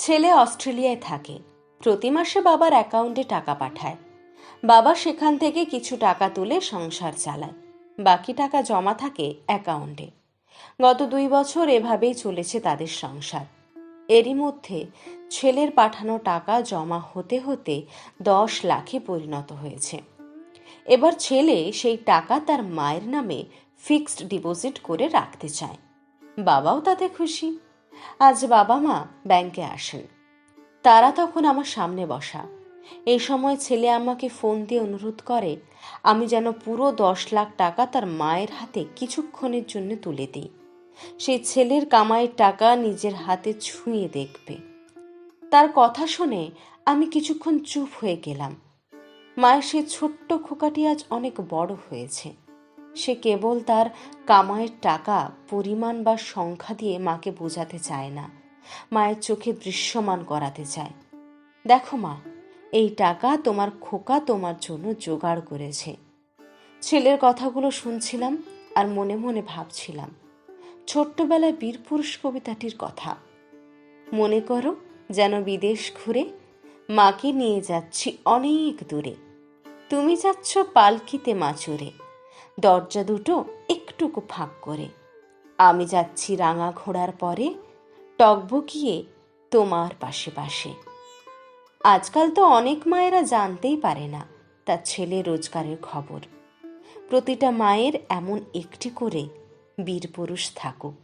ছেলে অস্ট্রেলিয়ায় থাকে। প্রতি মাসে বাবার অ্যাকাউন্টে টাকা পাঠায়। বাবা সেখান থেকে কিছু টাকা তুলে সংসার চালায়, বাকি টাকা জমা থাকে অ্যাকাউন্টে। গত 2 বছর এভাবেই চলেছে তাদের সংসার। এরই মধ্যে ছেলের পাঠানো টাকা জমা হতে হতে 10 লাখে পরিণত হয়েছে। এবার ছেলে সেই টাকা তার মায়ের নামে ফিক্সড ডিপোজিট করে রাখতে চায়। বাবাও তাতে খুশি। আজ বাবা মা ব্যাংকে আসেন। তারা তখন আমার সামনে বসা। এই সময় ছেলে আমাকে ফোন দিয়ে অনুরোধ করে আমি যেন পুরো 10 লাখ টাকা তার মায়ের হাতে কিছুক্ষণের জন্য তুলে দিই। সেই ছেলের কামাইয়ের টাকা নিজের হাতে ছুঁয়ে দেখবে। তার কথা শুনে আমি কিছুক্ষণ চুপ হয়ে গেলাম। মায়ের সেই ছোট্ট খোকাটি আজ অনেক বড় হয়েছে। সে কেবল তার কামাইয়ের টাকা পরিমাণ বা সংখ্যা দিয়ে মাকে বোঝাতে চায় না, মায়ের চোখে দৃশ্যমান করাতে চায়। দেখো মা, এই টাকা তোমার খোকা তোমার জন্য জোগাড় করেছে। ছেলের কথাগুলো শুনছিলাম আর মনে মনে ভাবছিলাম ছোট্টবেলায় বীরপুরুষ কবিতাটির কথা। মনে করো যেন বিদেশ ঘুরে মাকে নিয়ে যাচ্ছি অনেক দূরে। তুমি যাচ্ছ পালকিতে মাচুরে, দরজা দুটো একটুকু ফাঁক করে। আমি যাচ্ছি রাঙা ঘোড়ার পরে, টকবকিয়ে তোমার পাশে পাশে। আজকাল তো অনেক মায়েরা জানতেই পারে না তার ছেলে রোজগারের খবর। প্রতিটা মায়ের এমন একটি করে বীরপুরুষ থাকুক।